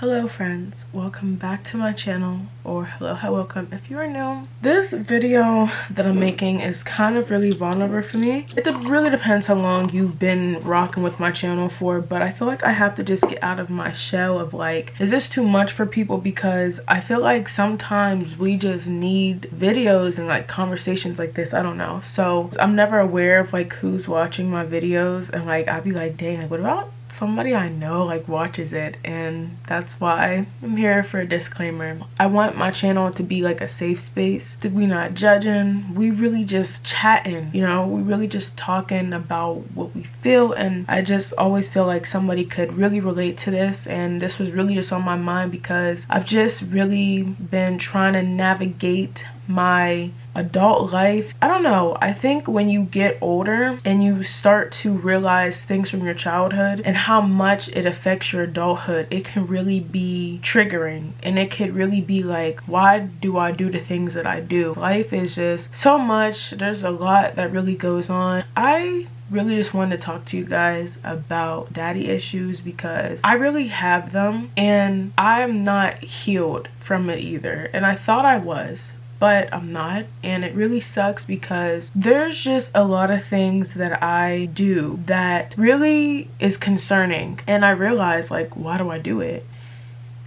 Hello friends, welcome back to my channel, or hello, hi, welcome if you are new. This video that I'm making is kind of really vulnerable for me. Really depends how long you've been rocking with my channel for, but I feel like I have to just get out of my shell of like, is this too much for people? Because I feel like sometimes we just need videos and like conversations like this, I don't know. So I'm never aware of like who's watching my videos, and like I'd be like, dang, like what about somebody I know like watches it? And that's why I'm here for a disclaimer. I want my channel to be like a safe space, to be not judging. We really just chatting, you know, we really just talking about what we feel, and I just always feel like somebody could really relate to this, and this was really just on my mind because I've just really been trying to navigate my adult life. I don't know, I think when you get older and you start to realize things from your childhood and how much it affects your adulthood, it can really be triggering, and it could really be like, why do I do the things that I do? Life is just so much, there's a lot that really goes on. I really just wanted to talk to you guys about daddy issues because I really have them, and I'm not healed from it either, and I thought I was, but I'm not. And it really sucks because there's just a lot of things that I do that really is concerning, and I realize like, why do I do it?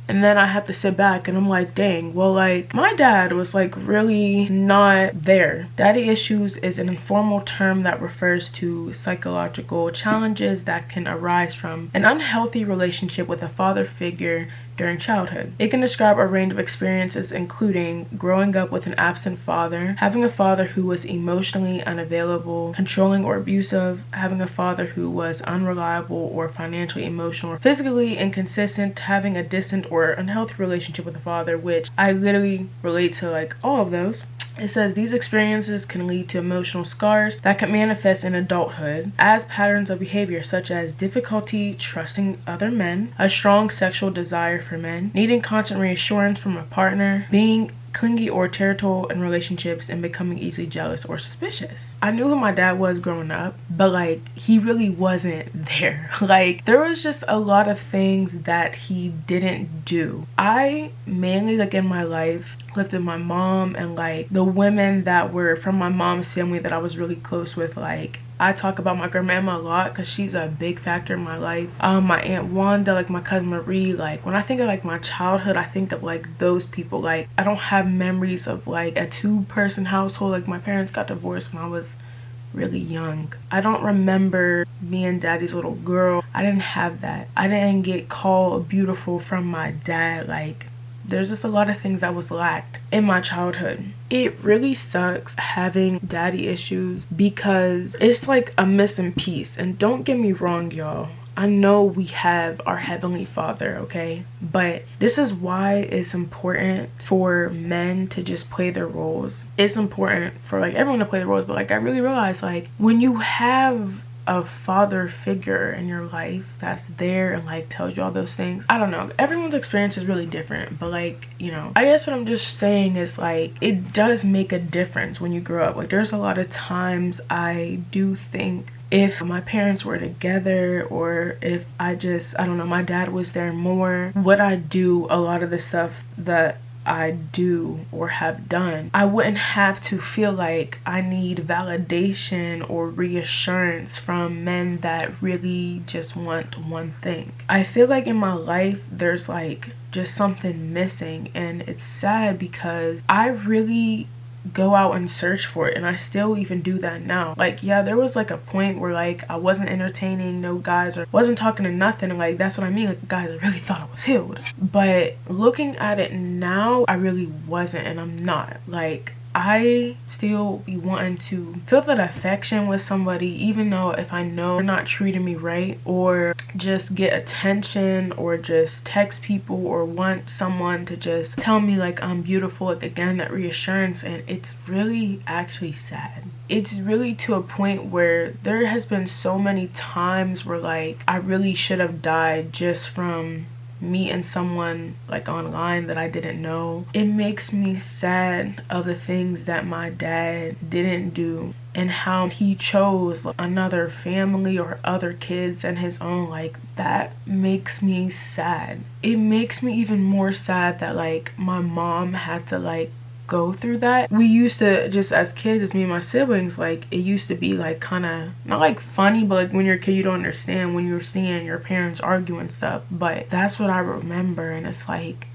And then I have to sit back and I'm like, dang, well, like my dad was like really not there. Daddy issues is an informal term that refers to psychological challenges that can arise from an unhealthy relationship with a father figure during childhood. It can describe a range of experiences including growing up with an absent father, having a father who was emotionally unavailable, controlling or abusive, having a father who was unreliable or financially, emotional, or physically inconsistent, having a distant or unhealthy relationship with a father, which I literally relate to like all of those. It says these experiences can lead to emotional scars that can manifest in adulthood as patterns of behavior such as difficulty trusting other men, a strong sexual desire for men, needing constant reassurance from a partner, being clingy or territorial in relationships, and becoming easily jealous or suspicious. I knew who my dad was growing up, but like he really wasn't there. Like there was just a lot of things that he didn't do. I mainly like in my life lived with my mom and like the women that were from my mom's family that I was really close with. Like I talk about my grandmama a lot because she's a big factor in my life. My aunt Wanda, like my cousin Marie. Like when I think of like my childhood, I think of like those people. Like I don't have memories of like a two-person household. Like my parents got divorced when I was really young. I don't remember me and daddy's little girl. I didn't have that. I didn't get called beautiful from my dad. Like there's just a lot of things that was lacked in my childhood. It really sucks having daddy issues because it's like a missing piece. And don't get me wrong, y'all, I know we have our Heavenly Father, okay? But this is why it's important for men to just play their roles. It's important for like everyone to play their roles, but like I really realized like when you have a father figure in your life that's there and like tells you all those things, I don't know, everyone's experience is really different, but like, you know, I guess what I'm just saying is like it does make a difference when you grow up. Like there's a lot of times I do think if my parents were together, or if I don't know, my dad was there more, would I do a lot of the stuff that I do or have done? I wouldn't have to feel like I need validation or reassurance from men that really just want one thing. I feel like in my life there's like just something missing, and it's sad because I really go out and search for it, and I still even do that now. Like yeah, there was like a point where like I wasn't entertaining no guys or wasn't talking to nothing, and like that's what I mean, like guys really thought I was healed. But looking at it now, I really wasn't, and I'm not. Like I still be wanting to feel that affection with somebody, even though if I know they're not treating me right, or just get attention, or just text people, or want someone to just tell me like I'm beautiful, like again, that reassurance. And it's really actually sad. It's really to a point where there has been so many times where like I really should have died just from meeting someone like online that I didn't know. It makes me sad of the things that my dad didn't do and how he chose another family or other kids and his own. Like, that makes me sad. It makes me even more sad that like my mom had to like go through that. We used to, just as kids, as me and my siblings, like it used to be like kind of not like funny, but like when you're a kid you don't understand when you're seeing your parents argue and stuff. But that's what I remember, and it's like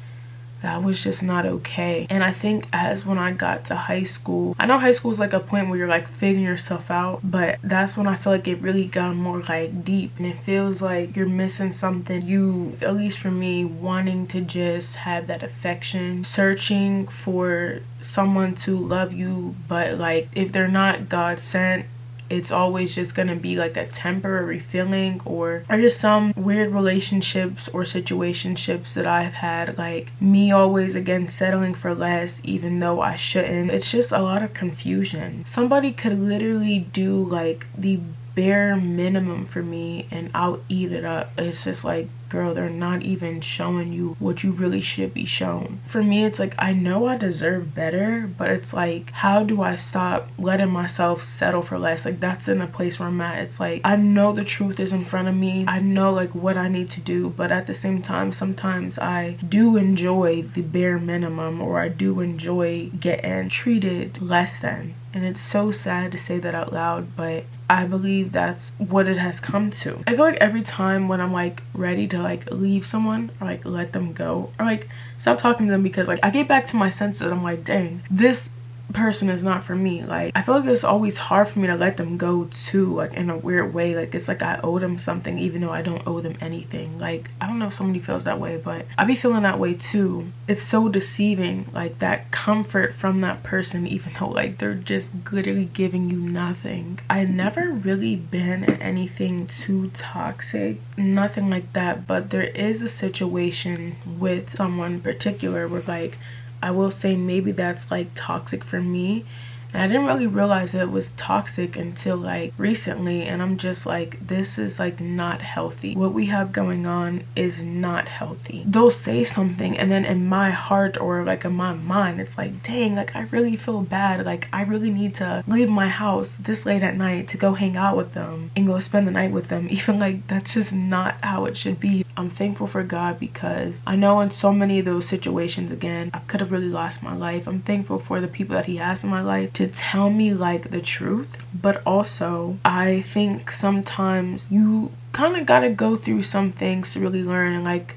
that was just not okay. And I think as when I got to high school, I know high school is like a point where you're like figuring yourself out, but that's when I feel like it really got more like deep, and it feels like you're missing something. You, at least for me, wanting to just have that affection, searching for someone to love you, but like if they're not God sent, it's always just gonna be like a temporary feeling, or just some weird relationships or situationships that I've had, like me always again settling for less even though I shouldn't. It's just a lot of confusion. Somebody could literally do like the bare minimum for me and I'll eat it up. It's just like, girl, they're not even showing you what you really should be shown. For me, it's like, I know I deserve better, but it's like, how do I stop letting myself settle for less? Like, that's in a place where I'm at. It's like, I know the truth is in front of me. I know like what I need to do, but at the same time, sometimes I do enjoy the bare minimum, or I do enjoy getting treated less than. And it's so sad to say that out loud, but I believe that's what it has come to. I feel like every time when I'm like ready to like leave someone, or like let them go, or like stop talking to them because like I get back to my senses, I'm like, dang, this person is not for me. Like, I feel like it's always hard for me to let them go too, like in a weird way. Like, it's like I owe them something even though I don't owe them anything. Like, I don't know if somebody feels that way, but I be feeling that way too. It's so deceiving, like that comfort from that person even though like they're just literally giving you nothing. I never really been in anything too toxic, nothing like that, but there is a situation with someone in particular where like I will say maybe that's like toxic for me, and I didn't really realize that it was toxic until like recently, and I'm just like, this is like not healthy. What we have going on is not healthy. They'll say something and then in my heart or like in my mind it's like, dang, like I really feel bad, like I really need to leave my house this late at night to go hang out with them and go spend the night with them, even like that's just not how it should be. I'm thankful for God because I know in so many of those situations, again, I could have really lost my life. I'm thankful for the people that he has in my life to tell me like the truth, but also I think sometimes you kind of gotta go through some things to really learn, and like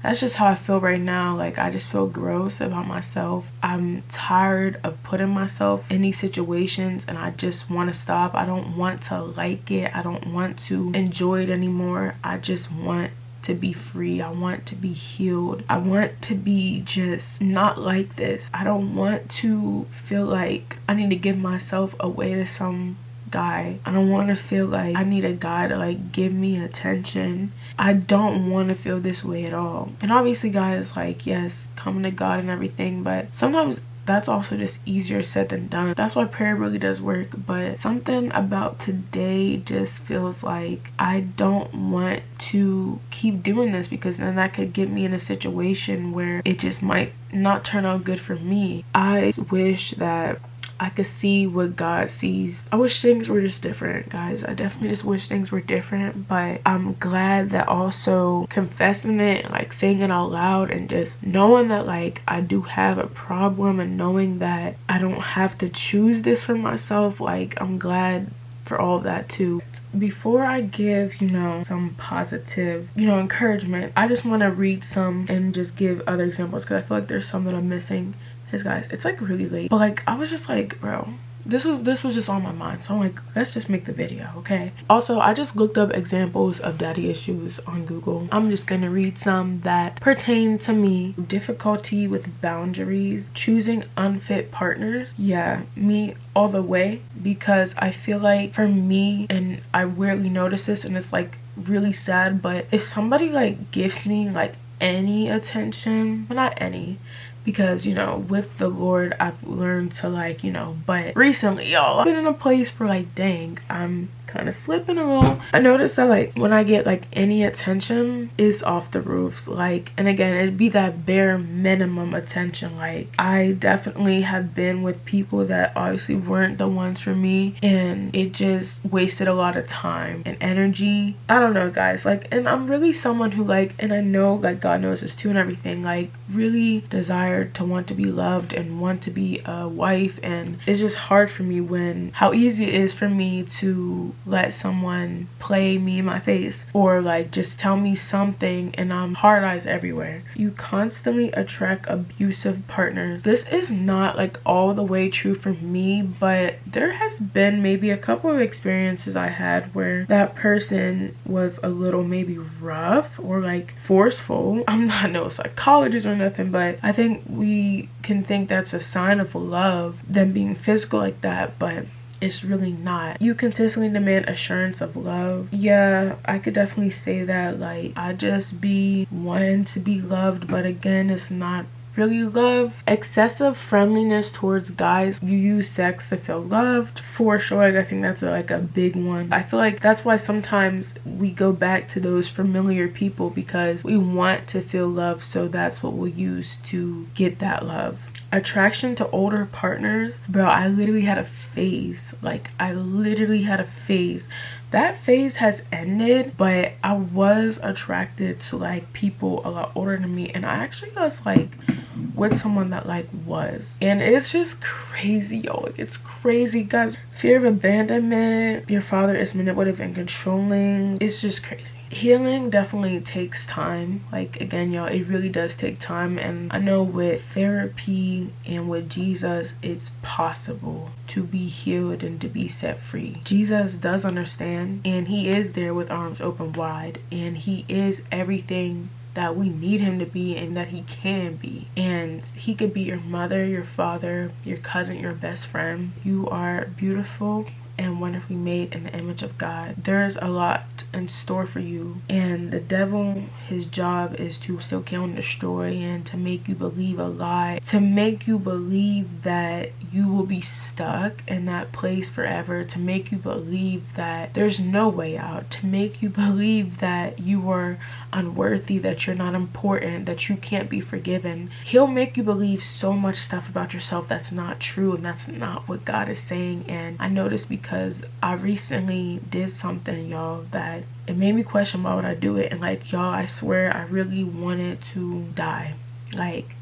that's just how I feel right now. Like, I just feel gross about myself. I'm tired of putting myself in these situations and I just want to stop. I don't want to like it. I don't want to enjoy it anymore. I just want to be free. I want to be healed. I want to be just not like this. I don't want to feel like I need to give myself away to some guy. I don't want to feel like I need a guy to like give me attention. I don't want to feel this way at all. And obviously God is like, yes, coming to God and everything, but sometimes that's also just easier said than done. That's why prayer really does work. But something about today just feels like I don't want to keep doing this, because then that could get me in a situation where it just might not turn out good for me. I wish that I could see what God sees. I wish things were just different, guys. I definitely just wish things were different, but I'm glad that also confessing it, like saying it out loud, and just knowing that like I do have a problem, and knowing that I don't have to choose this for myself, like I'm glad for all of that too. Before I give, you know, some positive, you know, encouragement, I just want to read some and just give other examples, because I feel like there's some that I'm missing. Guys, it's like really late, but like I was just like, bro, this was just on my mind, so I'm like, let's just make the video, okay? Also, I just looked up examples of daddy issues on Google. I'm just gonna read some that pertain to me. Difficulty with boundaries, choosing unfit partners. Yeah, me all the way, because I feel like for me, and I weirdly notice this and it's like really sad, but if somebody like gives me like any attention, well, not any, because you know, with the Lord I've learned to like, you know, but recently, y'all, I've been in a place where like, dang, I'm kind of slipping a little. I noticed that like when I get like any attention, it's off the roofs. Like, and again, it'd be that bare minimum attention. Like, I definitely have been with people that obviously weren't the ones for me, and it just wasted a lot of time and energy. I don't know, guys. Like, and I'm really someone who like, and I know like God knows this too and everything, like really desired to want to be loved and want to be a wife. And it's just hard for me when how easy it is for me to let someone play me in my face or like just tell me something, and I'm hard eyes everywhere. You constantly attract abusive partners. This is not like all the way true for me, but there has been maybe a couple of experiences I had where that person was a little maybe rough or like forceful. I'm not no psychologist or nothing, but I think we can think that's a sign of love, them being physical like that, but it's really not. You consistently demand assurance of love. Yeah, I could definitely say that. Like, I just be wanting to be loved, but again, it's not really love. Excessive friendliness towards guys. You use sex to feel loved, for sure. Like, I think that's like a big one. I feel like that's why sometimes we go back to those familiar people, because we want to feel loved, so that's what we'll use to get that love. Attraction to older partners. Bro, I literally had a phase. Like, I literally had a phase. That phase has ended, but I was attracted to like people a lot older than me, and I actually was like with someone that like was, and it's just crazy, yo. Like, it's crazy, guys. Fear of abandonment. Your father is manipulative and controlling. It's just crazy. Healing definitely takes time. Like, again, y'all, it really does take time, and I know with therapy and with Jesus, it's possible to be healed and to be set free. Jesus does understand, and he is there with arms open wide, and he is everything that we need him to be and that he can be. And he could be your mother, your father, your cousin, your best friend. You are beautiful and wonderfully made in the image of God. There's a lot in store for you, and the devil, his job is to still kill and destroy, and to make you believe a lie, to make you believe that you will be stuck in that place forever, to make you believe that there's no way out, to make you believe that you are unworthy, that you're not important, that you can't be forgiven. He'll make you believe so much stuff about yourself that's not true, and that's not what God is saying. And I noticed because I recently did something, y'all, that it made me question why would I do it. And like, y'all, I swear I really wanted to die. Like,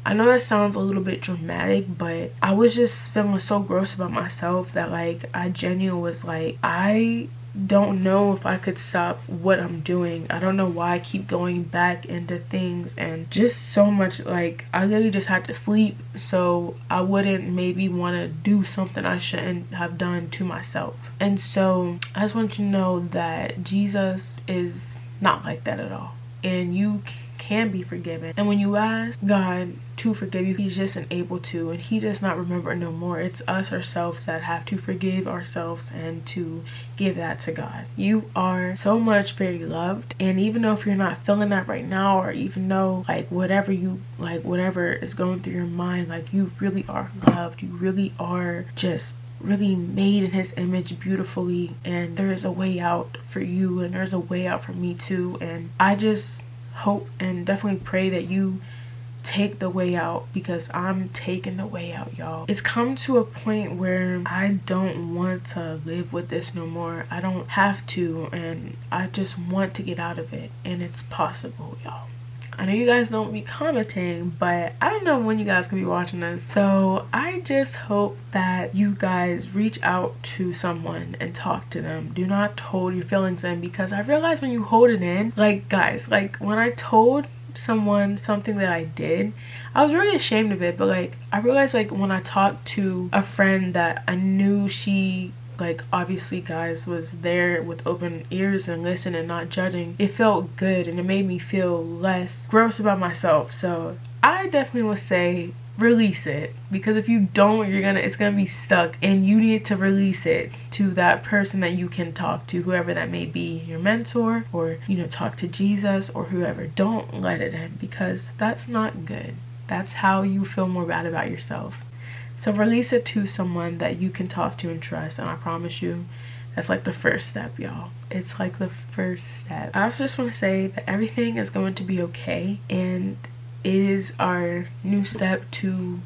I know that sounds a little bit dramatic, but I was just feeling so gross about myself that like I genuinely was like, I don't know if I could stop what I'm doing. I don't know why I keep going back into things, and just so much, like, I literally just had to sleep so I wouldn't maybe want to do something I shouldn't have done to myself. And so I just want you to know that Jesus is not like that at all, and you can be forgiven. And when you ask God to forgive you, he's just able to, and he does not remember no more. It's us ourselves that have to forgive ourselves and to give that to God. You are so much very loved, and even though if you're not feeling that right now, or even though like whatever is going through your mind, like, you really are loved. You really are just really made in his image beautifully, and there's a way out for you, and there's a way out for me too. And I just hope and definitely pray that you take the way out, because I'm taking the way out, y'all. It's come to a point where I don't want to live with this no more. I don't have to, and I just want to get out of it, and it's possible, y'all. I know you guys don't be commenting, but I don't know when you guys can be watching this. So I just hope that you guys reach out to someone and talk to them. Do not hold your feelings in, because I realized when you hold it in, like, guys, like when I told someone something that I did, I was really ashamed of it, but like I realized like when I talked to a friend that I knew she, like, obviously, guys, was there with open ears and listen and not judging, it felt good, and it made me feel less gross about myself. So I definitely would say release it, because if you don't, it's gonna be stuck, and you need to release it to that person that you can talk to, whoever that may be, your mentor, or, you know, talk to Jesus or whoever. Don't let it in, because that's not good. That's how you feel more bad about yourself. So release it to someone that you can talk to and trust, and I promise you That's like the first step, y'all. It's like the first step. I also just want to say that everything is going to be okay, and it is our new step to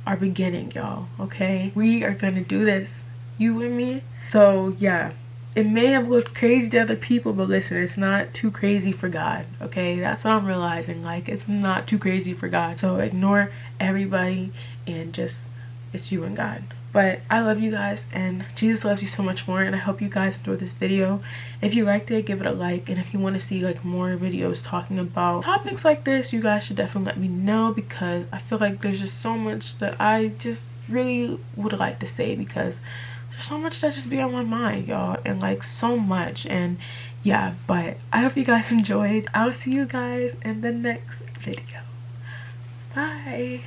our beginning, y'all. Okay, we are gonna do this, you and me. So yeah, it may have looked crazy to other people, but listen, it's not too crazy for God. Okay, that's what I'm realizing. Like, it's not too crazy for God. So ignore everybody and just, it's you and God. But I love you guys, and Jesus loves you so much more, and I hope you guys enjoyed this video. If you liked it, give it a like, and if you want to see like more videos talking about topics like this, you guys should definitely let me know, because I feel like there's just so much that I just really would like to say, because there's so much that just be on my mind, y'all, and like so much. And yeah, but I hope you guys enjoyed. I'll see you guys in the next video. Bye.